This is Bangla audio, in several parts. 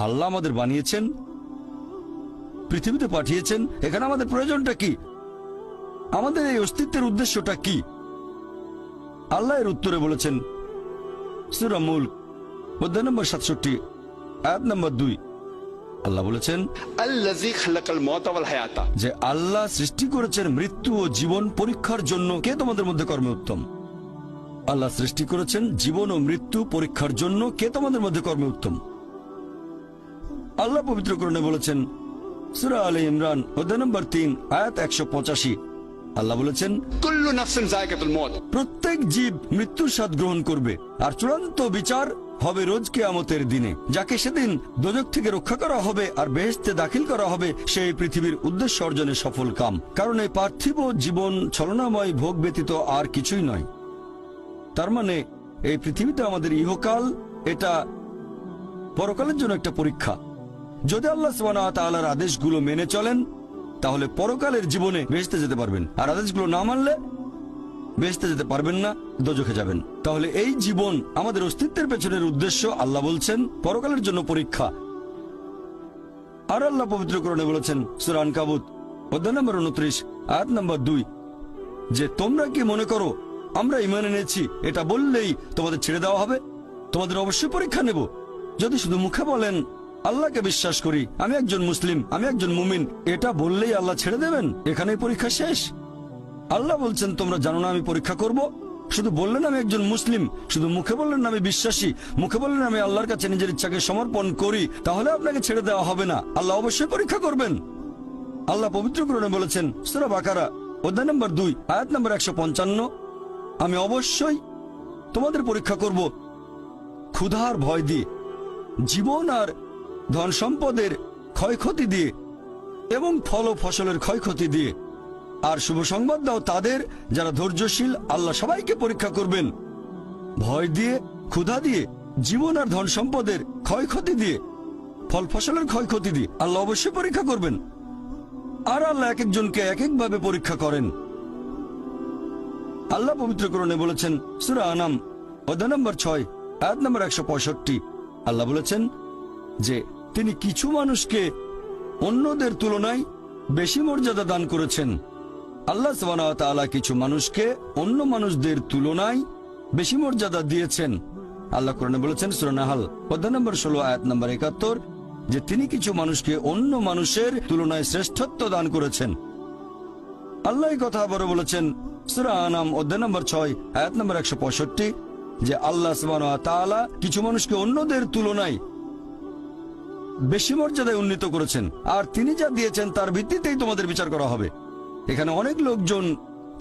আল্লাহ আমাদের বানিয়েছেন, পৃথিবীতে পাঠিয়েছেন, এখানে আমাদের প্রয়োজনটা কি, আমাদের এই অস্তিত্বের উদ্দেশ্যটা কি? আল্লাহ এর উত্তরে বলেছেন সূরা মুলক অধ্যায় নম্বর 67 আয়াত নম্বর 2। আল্লাহ বলেছেন আল্লাযী খালাকাল মাউতা ওয়াল হায়াতা, যে আল্লাহ সৃষ্টি করেছেন মৃত্যু ও জীবন পরীক্ষার জন্য। কে তোমাদের মধ্যে কর্মে উত্তম? আল্লাহ সৃষ্টি করেছেন জীবন ও মৃত্যু পরীক্ষার জন্য। কে তোমাদের মধ্যে কর্মে উত্তম? আল্লাহ পবিত্র কোরআনে বলেছেন সূরা আলে ইমরান অধ্যায় নম্বর 3 আয়াত 185। আল্লাহ বলেছেন কুল্লু নাফসিন যায়কাতুল মউত, প্রত্যেক জীব মৃত্যুর স্বাদ গ্রহণ করবে, আর চূড়ান্ত বিচার হবে রোজ কিয়ামতের দিনে। যাকে সেদিন দোজখ থেকে রক্ষা করা হবে আর বেহেশতে দাখিল করা হবে, সেই পৃথিবীর উদ্দেশ্য অর্জনে সফল কাম। কারণ এই পার্থিব জীবন ছলনাময় ভোগ ব্যতীত আর কিছুই নয়। তার মানে এই পৃথিবীতে আমাদের ইহকাল, এটা পরকালের জন্য একটা পরীক্ষা। যদি আল্লাহ সুবহানাহু ওয়া তাআলার আদেশগুলো মেনে চলেন তাহলে পরকালের জীবনে বেহেশতে যেতে পারবেন, আর আদেশগুলো না মানলে বেহেশতে যেতে পারবেন না, দোজখে যাবেন। তাহলে এই জীবন আমাদের অস্তিত্বের পেছনের উদ্দেশ্য। আল্লাহ বলছেন পরকালের জন্য পরীক্ষা। আর আল্লাহ পবিত্র কোরআনে বলেছেন সূরা আনকাবুত অধ্যায় নম্বর 29 আয়াত নম্বর 2 যে তোমরা কি মনে করো আমরা ঈমান এনেছি এটা বললেই তোমাদের ছেড়ে দেওয়া হবে? তোমাদের অবশ্যই পরীক্ষা নেব। যদি শুধু মুখে বলেন আল্লাহকে বিশ্বাস করি, আমি একজন মুসলিম, আমি একজন মুমিন, এটা বললেই আল্লাহ ছেড়ে দেবেন? এখানেই পরীক্ষা শেষ? আল্লাহ বলছেন তোমরা জানো না আমি পরীক্ষা করব? শুধু বললেন আমি একজন মুসলিম, শুধু মুখে বললেন আমি বিশ্বাসী, মুখে বললেন আমি আল্লাহর কাছে নিজের ইচ্ছাকে সমর্পণ করি, তাহলে আপনাকে ছেড়ে দেওয়া হবে না। আল্লাহ অবশ্যই পরীক্ষা করবেন। আল্লাহ পবিত্র কোরআনে বলেছেন সূরা বাকারা অধ্যায় নম্বর 2 আয়াত নম্বর 155 আমি অবশ্যই তোমাদের পরীক্ষা করব ক্ষুধার ভয় দিয়ে, জীবন আর ধন সম্পদের ক্ষয়ক্ষতি দিয়ে এবং ফল ও ফসলের ক্ষয়ক্ষতি দিয়ে। আর শুভ সংবাদ দাও তাদের যারা ধৈর্যশীল। আল্লাহ সবাইকে পরীক্ষা করবেন ভয় দিয়ে, ক্ষুধা দিয়ে, জীবন আর ধন সম্পদের ক্ষয়ক্ষতি দিয়ে, ফল ফসলের ক্ষয়ক্ষতি দিয়ে। আল্লাহ অবশ্যই পরীক্ষা করবেন। আর আল্লাহ এক একজনকে এক একভাবে পরীক্ষা করেন। আল্লাহ পবিত্র কোরআনে বলেছেন সূরা আনাম অধ্যায় নম্বর 6 আয়াত নম্বর 165। আল্লাহ বলেছেন যে তিনি কিছু মানুষকে অন্যদের তুলনায় বেশি মর্যাদা দান করেছেন। আল্লাহ সুবহানাহু ওয়া তাআলা কিছু মানুষকে অন্য মানুষদের তুলনায় বেশি মর্যাদা দিয়েছেন। আল্লাহ কোরআনে বলেছেন সূরা নাহল অধ্যায় নম্বর 16 আয়াত নম্বর 71 যে তিনি কিছু মানুষকে অন্য মানুষের তুলনায় শ্রেষ্ঠত্ব দান করেছেন। আল্লাহ এই কথা আবারও বলেছেন সূরা আনাম অধ্যায় নম্বর 6 আয়াত নম্বর 165 যে আল্লাহ সুবহানাহু ওয়া তাআলা কিছু মানুষকে অন্যদের তুলনায় বেশি মর্যাদায় উন্নীত করেছেন, আর তিনি যা দিয়েছেন তার ভিত্তিতেই তোমাদের বিচার করা হবে। এখানে অনেক লোকজন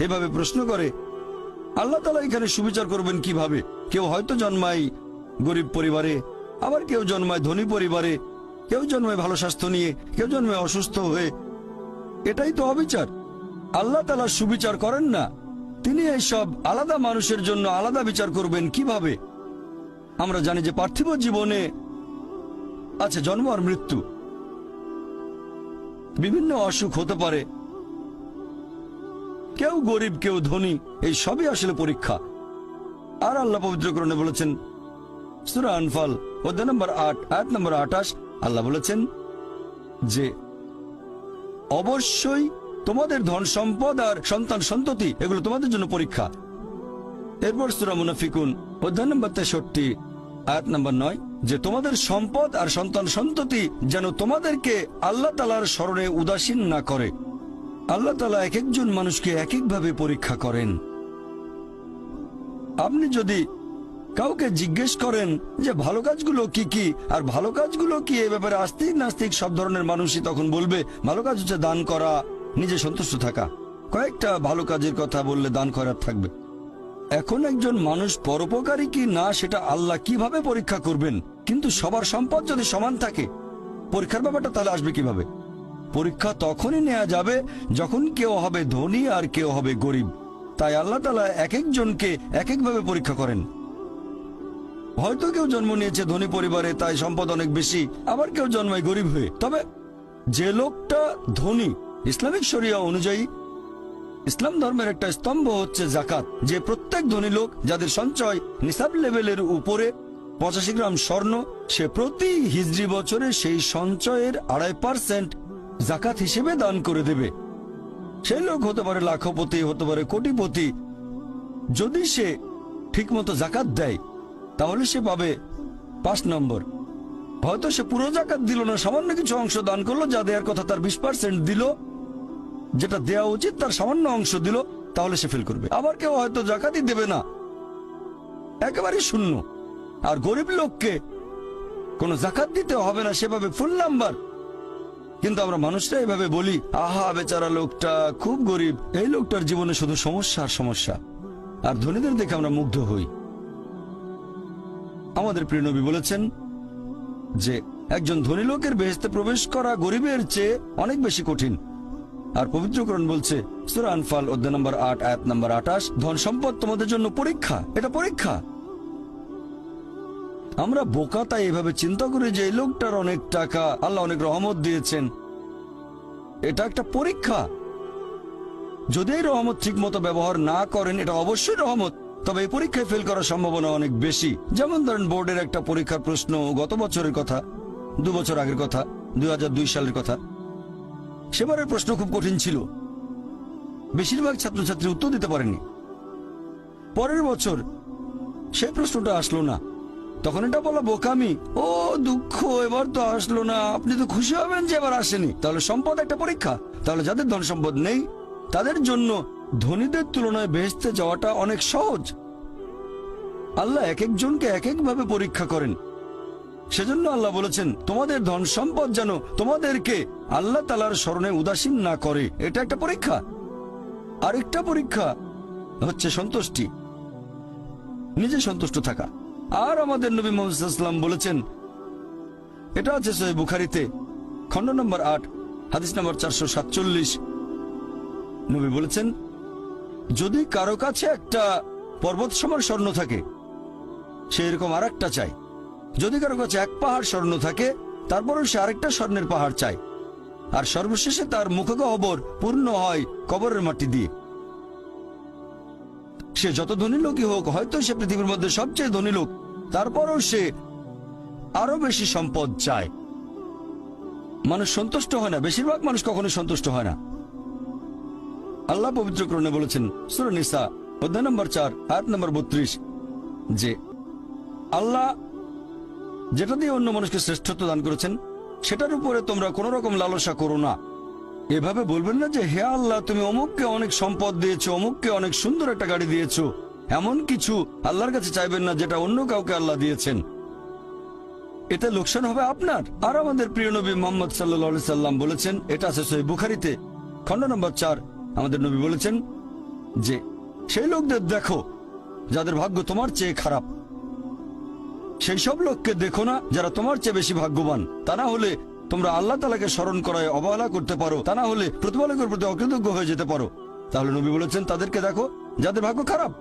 এভাবে প্রশ্ন করে আল্লাহ তাআলা এখানে সুবিচার করবেন কিভাবে? কেউ হয়তো জন্মায় গরিব পরিবারে, আবার কেউ জন্মায় ধনী পরিবারে, কেউ জন্মায় ভালো স্বাস্থ্য নিয়ে, কেউ জন্মায় অসুস্থ হয়ে। এটাই তো অবিচার। আল্লাহ তাআলা সুবিচার করেন না। তিনি এইসব আলাদা মানুষের জন্য আলাদা বিচার করবেন কিভাবে? আমরা জানি যে পার্থিব জীবনে আছে জন্ম আর মৃত্যু, বিভিন্ন অসুখ হতে পারে, কেউ গরিব কেউ ধনী, এই সবই আসলে পরীক্ষা। আর আল্লাহ পবিত্র কোরআনে বলেছেন সূরা আনফাল অধ্যায় নম্বর 8 আয়াত নম্বর 28 আল্লাহ বলেছেন যে অবশ্যই তোমাদের ধন সম্পদ আর সন্তান সন্ততি এগুলো তোমাদের জন্য পরীক্ষা। এরপর সূরা মুনাফিকুন অধ্যায় নম্বর 63 আয়াত নম্বর 9 যে তোমাদের সম্পদ আর সন্তান সন্ততি যেন তোমাদেরকে আল্লাহ তাআলার স্মরণে উদাসীন না করে। আল্লাহ তাআলা এক একজন মানুষকে এক একভাবে পরীক্ষা করেন। আপনি যদি কাউকে জিজ্ঞেস করেন যে ভালো কাজগুলো কি কি আর ভালো কাজগুলো কি, এ ব্যাপারে আস্তিক নাস্তিক সব ধরনের মানুষই তখন বলবে ভালো কাজ হচ্ছে দান করা, নিজে সন্তুষ্ট থাকা। কয়েকটা ভালো কাজের কথা বললে দান করার থাকবে। এখন একজন মানুষ পরোপকারী কি না সেটা আল্লাহ কিভাবে পরীক্ষা করবেন? কিন্তু সবার সম্পদ যদি সমান থাকে, পরীক্ষার ব্যাপারটা তাহলে আসবে কিভাবে? পরীক্ষা তখনই নেওয়া যাবে যখন কেউ হবে ধনী আর কেউ হবে গরিব। তাই আল্লাহ তাআলা এক একজনকে এক একভাবে পরীক্ষা করেন। হয়তো কেউ জন্ম নিয়েছে ধনী পরিবারে, তাই সম্পদ অনেক বেশি, আবার কেউ জন্মায় গরিব হয়ে। তবে যে লোকটা ধনী, ইসলামিক শরিয়া অনুযায়ী ইসলাম ধর্মের একটা স্তম্ভ হচ্ছে যাকাত, যে প্রত্যেক ধনী লোক যাদের সঞ্চয় নিসাব লেভেলের উপরে 85 গ্রাম স্বর্ণ, সে প্রতি হিজরি বছরে সেই সঞ্চয়ের 2.5% জাকাত হিসেবে দান করে দেবে। সেই লোক হতে পারে লাখপতি, হতে পারে কোটিপতি। যদি সে ঠিকমতো জাকাত দেয় তাহলে সে পাবে 5 নম্বর। হয়তো সে পুরো জাকাত দিল না, সামান্য কিছু অংশ দান করলো, যা দেওয়ার কথা তার 20% দিল, যেটা দেওয়া উচিত তার সামান্য অংশ দিল, তাহলে সে ফেল করবে। আবার কেউ হয়তো জাকাতই দেবে না, একেবারে শূন্য। আর গরিব লোককে কোনো জাকাত দিতে হবে না, সেভাবে ফুল নাম্বার। কিন্তু আমরা মানুষরা এভাবে বলি, আহা বেচারা লোকটা খুব গরিব, এই লোকটার জীবনে শুধু সমস্যা আর সমস্যা। আর ধনীদের দেখে আমরা মুগ্ধ হই। আমাদের প্রিয় নবী বলেছেন যে একজন ধনী লোকের বেহেশতে প্রবেশ করা গরিবের চেয়ে অনেক বেশি কঠিন। আর পবিত্র কোরআন বলছে সূরা আনফাল অধ্যায় নম্বর 8 আয়াত নম্বর 28, ধন সম্পদ তোমাদের জন্য পরীক্ষা, এটা পরীক্ষা। আমরা বোকা তাই এভাবে চিন্তা করি যে এই লোকটার অনেক টাকা, আল্লাহ অনেক রহমত দিয়েছেন, এটা একটা পরীক্ষা। যদি এই রহমত ঠিক মতো ব্যবহার না করেন, এটা অবশ্যই রহমত, তবে এই পরীক্ষায় ফেল করার সম্ভাবনা অনেক বেশি। যেমন ধরেন বোর্ডের একটা পরীক্ষার প্রশ্ন, গত বছরের কথা, 2 বছর আগের কথা, 2002 সালের কথা। সেবারের প্রশ্ন খুব কঠিন ছিল, বেশিরভাগ ছাত্রছাত্রী উত্তর দিতে পারেনি। পরের বছর সেই প্রশ্নটা আসলো না, তখন এটা বলা বোকামি, ও দুঃখ, এবার তো আসলো না, আপনি তো খুশি হবেন যে এবার আসেনি। তাহলে সম্পদ একটা পরীক্ষা। তাহলে যাদের ধন সম্পদ নেই তাদের জন্য ধনীদের তুলনায় বেহেশতে যাওয়াটা অনেক সহজ। আল্লাহ এক একজনকে এক একভাবে পরীক্ষা করেন। সেজন্য আল্লাহ বলেছেন তোমাদের ধন সম্পদ যেন তোমাদেরকে আল্লাহ তাআলার স্মরণে উদাসীন না করে, এটা একটা পরীক্ষা। আরেকটা পরীক্ষা হচ্ছে সন্তুষ্টি, নিজে সন্তুষ্ট থাকা। আর আমাদের নবী মুহাম্মদ সাল্লাল্লাহু আলাইহি ওয়াসাল্লাম বলেছেন, এটা আছে সহিহ বুখারীতে খণ্ড নম্বর 8 হাদিস নম্বর 447, নবী বলেছেন যদি কারো কাছে একটা পর্বত সমান স্বর্ণ থাকে সে এরকম আরেকটা চায়। যদি কারো কাছে 1 পাহাড় স্বর্ণ থাকে তারপরেও সে আরেকটা স্বর্ণের পাহাড় চায়। আর সর্বশেষে তার মুখগহ্বর পূর্ণ হয় কবরের মাটি দিয়ে। সে যত ধনী লোকই হোক, হয়তো সে পৃথিবীর মধ্যে সবচেয়ে ধনী লোক, তারপরেও সে আরো বেশি সম্পদ চায়। মানুষ সন্তুষ্ট হয় না, বেশিরভাগ মানুষ কখনো সন্তুষ্ট হয় না। আল্লাহ পবিত্র কোরআনে বলেছেন সূরা নিসা অধ্যায় নম্বর 4 আয়াত নম্বর 32 যে আল্লাহ যেটা দিয়ে অন্য মানুষকে শ্রেষ্ঠত্ব দান করেছেন সেটার উপরে তোমরা কোন রকম লালসা করো না। এভাবে বলবেন না যে হে আল্লাহ তুমি অমুককে অনেক সম্পদ দিয়েছো, অমুককে অনেক সুন্দর একটা গাড়ি দিয়েছো, এমন কিছু আল্লাহর কাছে চাইবেন না যেটা অন্য কাউকে আল্লাহ দিয়েছেন। এতে লোকসান হবে আপনার। আর আমাদের প্রিয় নবী মুহাম্মদ সাল্লাল্লাহু আলাইহি সাল্লাম বলেছেন, এটা আছে সহিহ বুখারীতে খণ্ড নম্বর 4, আমাদের নবী বলেছেন যে সেই লোকদের দেখো যাদের ভাগ্য তোমার চেয়ে খারাপ, সেই সব লোককে দেখো না যারা তোমার চেয়ে বেশি ভাগ্যবান। তা না হলে তোমরা আল্লাহ তাআলাকে স্মরণ করায় অবহেলা করতে পারো, তা না হলে প্রতিপালকের প্রতি অকৃতজ্ঞ হয়ে যেতে পারো। তাহলে নবী বলেছেন তাদেরকে দেখো যাদের ভাগ্য খারাপ।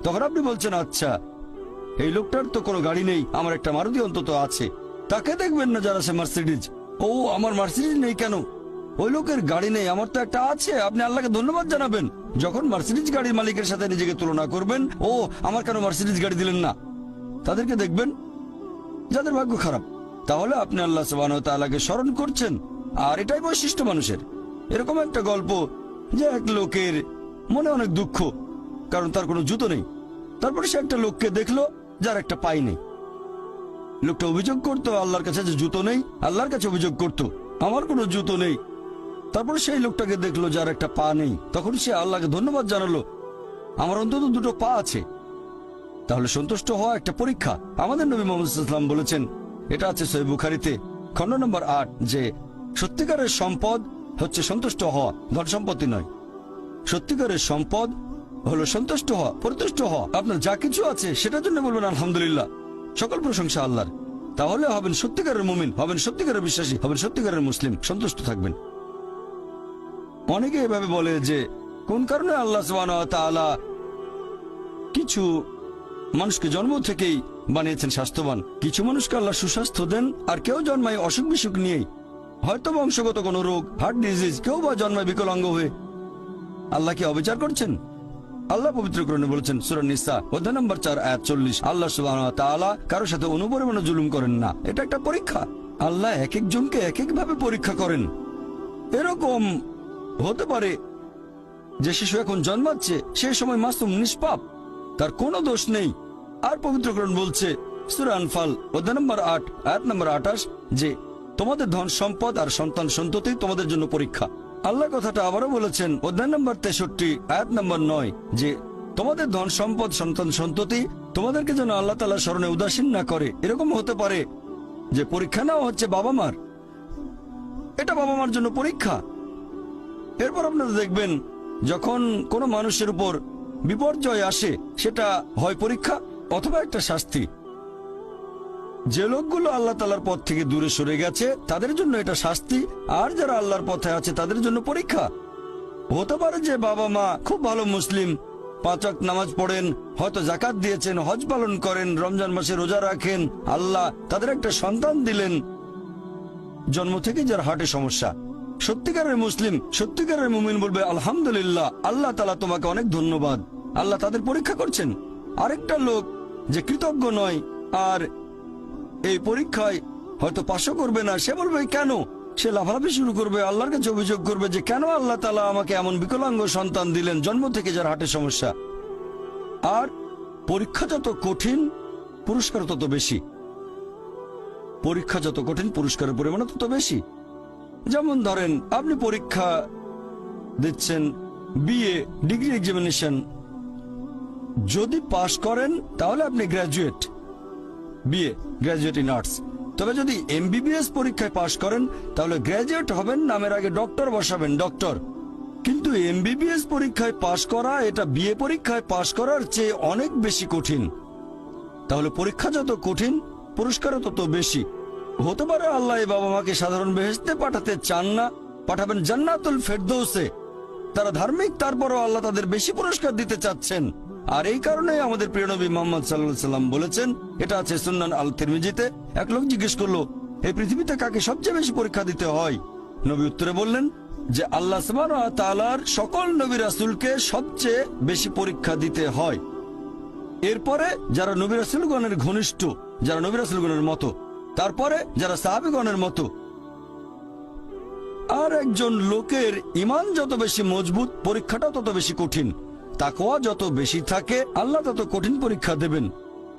তখন আপনি বলছেন আচ্ছা এই লোকটার তো কোনো গাড়ি নেই, আমার একটা মারুতি অন্তত আছে। তাকে দেখবেন না যারা সে মার্সিডিজ, ও আমার মার্সিডিজ নেই কেন, ওই লোকের গাড়ি নেই, আমার তো একটা আছে। আপনি আল্লাহকে ধন্যবাদ জানাবেন। যখন মার্সিডিজ গাড়ির মালিকের সাথে নিজেকে তুলনা করবেন, ও আমার কেন মার্সিডিজ গাড়ি দিলেন না, তাদেরকে দেখবেন যাদের ভাগ্য খারাপ। তাহলে আপনি আল্লাহ সুবহানাহু ওয়া তাআলাকে স্মরণ করছেন। আর এটাই বৈশিষ্ট্য মানুষের। এরকম একটা গল্প যে এক লোকের মনে অনেক দুঃখ, কারণ তার কোনো জুতো নেই। তারপরে সে একটা লোককে দেখলো যার একটা পাই নেই। লোকটা অভিযোগ করতো আল্লাহর কাছে যে জুতো নেই, আল্লাহর কাছে অভিযোগ করতো আমার কোনো জুতো নেই। তারপর সেই লোকটাকে দেখলো যার একটা পা নেই, তখন সে আল্লাহকে ধন্যবাদ জানালো আমার অন্তত 2টো পা আছে। তাহলে সন্তুষ্ট হওয়া একটা পরীক্ষা। আমাদের নবী মুহাম্মদ সাল্লাল্লাহু আলাইহি ওয়াসাল্লাম বলেছেন, এটা আছে সহিহ বুখারীতে খণ্ড নম্বর 8 যে সত্যিকারের সম্পদ হচ্ছে সন্তুষ্ট হওয়া, ধন সম্পত্তি নয়। সত্যিকারের সম্পদ হলো সন্তুষ্ট হওয়া, পরিতুষ্ট হওয়া। আপনার যা কিছু আছে সেটার জন্য বলবেন আলহামদুলিল্লাহ, সকল প্রশংসা আল্লাহর। তাহলে হবেন সত্যিকারের মুমিন, হবেন সত্যিকারের বিশ্বাসী, হবেন সত্যিকারের মুসলিম, সন্তুষ্ট থাকবেন। অনেকে এভাবে বলে যে কোন কারণে আল্লাহ সুবহানাহু ওয়া তাআলা কিছু মানুষকে জন্ম থেকেই বানিয়েছেন স্বাস্থ্যবান, কিছু মানুষকে আল্লাহ সুস্বাস্থ্য দেন, আর কেউ জন্মায় অসুখ বিসুখ নিয়েই, হয়তো বংশগত কোনো রোগ, হার্ট ডিজিজ, কেউ বা জন্মায় বিকলাঙ্গ হয়ে। আল্লাহ কি অবিচার করছেন? আল্লাহ পবিত্র কোরআনে বলেছেন সূরা নিসা অধ্যায় নম্বর 4 আয়াত 40, আল্লাহ সুবহানাহু ওয়া তাআলা কারোর সাথে অনুপরিমাণে জুলুম করেন না। এটা একটা পরীক্ষা। আল্লাহ এক একজনকে এক এক ভাবে পরীক্ষা করেন। এরকম হতে পারে যে শিশু এখন জন্মাচ্ছে, সেই সময় মাসুম, নিষ্পাপ, তার কোনো দোষ নেই। আর পবিত্র কোরআন বলছে সূরা আনফাল অধ্যায় নম্বর 8 আয়াত নম্বর 28 যে তোমাদের ধন সম্পদ আর সন্তান সন্ততি তোমাদের জন্য পরীক্ষা। আল্লাহ কথাটা আবারও বলেছেন অধ্যায় নম্বর 63 আয়াত নম্বর 9 যে তোমাদের ধন সম্পদ সন্তান সন্ততি তোমাদেরকে যেন আল্লাহ তাআলা স্মরণে উদাসীন না করে। এরকম হতে পারে যে পরীক্ষা নেওয়া হচ্ছে বাবা মার, এটা বাবা মার জন্য পরীক্ষা। এরপর আপনারা দেখবেন যখন কোনো মানুষের উপর বিপর্যয় আসে, সেটা হয় পরীক্ষা অথবা একটা শাস্তি। যে লোকগুলো আল্লাহ তাআলার পথ থেকে দূরে সরে গেছে তাদের জন্য এটা শাস্তি, আর যারা আল্লাহর পথে আছে তাদের জন্য পরীক্ষা। হতে পারে যে বাবা মা খুব ভালো মুসলিম, 5 ওয়াক্ত নামাজ পড়েন, হয়তো যাকাত দিয়েছেন, হজ পালন করেন, রমজান মাসে রোজা রাখেন, আল্লাহ তাদের একটা সন্তান দিলেন জন্ম থেকে যার হার্টে সমস্যা। সত্যিকারের মুসলিম, সত্যিকারের মুমিন বলবে আলহামদুলিল্লাহ, আল্লাহ তাআলা তোমাকে অনেক ধন্যবাদ, আল্লাহ তাদের পরীক্ষা করছেন। আরেকটা লোক যে কৃতজ্ঞ নয় আর এই পরীক্ষায় হয়তো পাশও করবে না, সে বলবে কেন, সে লাফালাফি শুরু করবে, আল্লাহর কাছে অভিযোগ করবে যে কেন আল্লাহ তাআলা আমাকে এমন বিকলাঙ্গ সন্তান দিলেন জন্ম থেকে যার হার্টে সমস্যা। আর পরীক্ষা যত কঠিন পুরস্কার তত বেশি, পরীক্ষা যত কঠিন পুরস্কারের পরিমাণ তত বেশি। যেমন ধরেন আপনি পরীক্ষা দিচ্ছেন বিএ ডিগ্রি এক্সামিনেশন, যদি পাশ করেন তাহলে আপনি graduate, BA graduate in arts. তবে যদি এমবিবিএস পরীক্ষায় পাশ করেন তাহলে গ্র্যাজুয়েট হবেন, নামের আগে ডক্টর বসাবেন, ডক্টর। কিন্তু এমবিবিএস পরীক্ষায় পাশ করা এটা বিএ পরীক্ষায় পাশ করার চেয়ে অনেক বেশি কঠিন। তাহলে পরীক্ষা যত কঠিন পুরস্কারও তত বেশি। হতে পারে আল্লাহ এই বাবা মাকে সাধারণ বেহেশতে পাঠাতে চান না, পাঠাবেন জান্নাতুল ফেরদৌসে। তারা ধার্মিক, তারপরও আল্লাহ তাদের বেশি পুরস্কার দিতে চাচ্ছেন। আর এই কারণে আমাদের প্রিয় নবী মুহাম্মদ সাল্লাল্লাহু আলাইহি সাল্লাম বলেছেন, এটা আছে সুন্নান আল তিরমিজিতে, এক লোক জিজ্ঞেস করলো এই পৃথিবীতে কাকে সবচেয়ে বেশি পরীক্ষা দিতে হয়? নবী উত্তরে বললেন যে আল্লাহ সুবহানাহু ওয়া তাআলার সকল নবী রাসূলকে সবচেয়ে বেশি পরীক্ষা দিতে হয়। এরপরে যারা নবী রাসূলগণের ঘনিষ্ঠ, যারা নবী রাসূলগণের মতো, তারপরে যারা সাহাবীগণের মতো। আর একজন লোকের ঈমান যত বেশি মজবুত পরীক্ষাটা তত বেশি কঠিন। তাকওয়া যত বেশি থাকে আল্লাহ তত কঠিন পরীক্ষা দেবেন।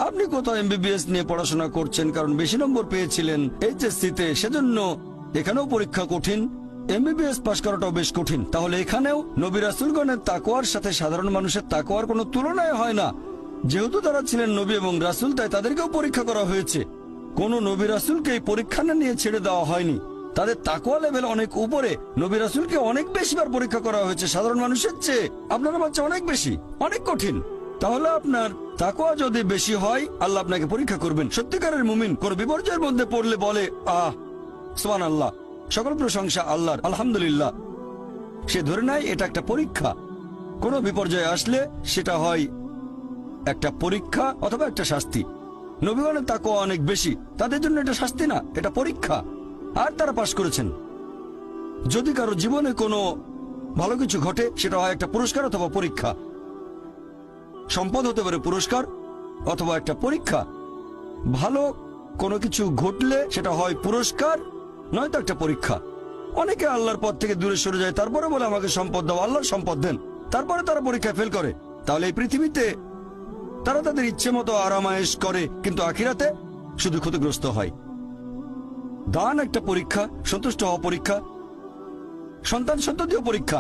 আপনি কোথাও এমবিবিএস নিয়ে পড়াশোনা করছেন কারণ বেশি নম্বর পেয়েছিলেন এইচএসসিতে, সেজন্য এখানেও পরীক্ষা কঠিন। এমবিবিএস পাশ করাটাও বেশ কঠিন। তাহলে এখানেও নবী রাসূলগণের তাকওয়ার সাথে সাধারণ মানুষের তাকওয়ার কোনো তুলনায় হয় না। যেহেতু তারা ছিলেন নবী এবং রাসূল, তাই তাদেরকেও পরীক্ষা করা হয়েছে। কোন নবী রাসূলকে এই পরীক্ষা না নিয়ে ছেড়ে দেওয়া হয়নি। তাদের তাকওয়া লেভেল অনেক উপরে। নবী রাসূলকে অনেক বেশিবার পরীক্ষা করা হয়েছে সাধারণ মানুষের চেয়ে। আপনার বাচ্চা অনেক বেশি, অনেক কঠিন। তাহলে আপনার তাকওয়া যদি বেশি হয় আল্লাহ আপনাকে পরীক্ষা করবেন। সত্যিকারের মুমিন কোন বিপর্যয়ের মধ্যে পড়লে বলে সুবহানাল্লাহ, সকল প্রশংসা আল্লাহর, আলহামদুলিল্লাহ। সে ধরে নেয় এটা একটা পরীক্ষা। কোন বিপর্যয় আসলে সেটা হয় একটা পরীক্ষা অথবা একটা শাস্তি। নবীগণের তাকওয়া অনেক বেশি, তাদের জন্য এটা শাস্তি না, এটা পরীক্ষা। আর তারা পাশ করেছেন। যদি কারো জীবনে কোনো ভালো কিছু ঘটে সেটা হয় একটা পুরস্কার অথবা পরীক্ষা। সম্পদ হতে পারে পুরস্কার অথবা একটা পরীক্ষা। ভালো কোনো কিছু ঘটলে সেটা হয় পুরস্কার নয়তো একটা পরীক্ষা। অনেকে আল্লাহর পথ থেকে দূরে সরে যায়, তারপরে বলে আমাকে সম্পদ দাও, আল্লাহর সম্পদ দেন, তারপরে তারা পরীক্ষায় ফেল করে। তাহলে এই পৃথিবীতে তারা তাদের ইচ্ছে মতো আরামায়েশ করে, কিন্তু আখিরাতে শুধু ক্ষতিগ্রস্ত হয়। দান একটা পরীক্ষা, সন্তুষ্ট হওয়া পরীক্ষা, সন্তান সন্ততিও পরীক্ষা।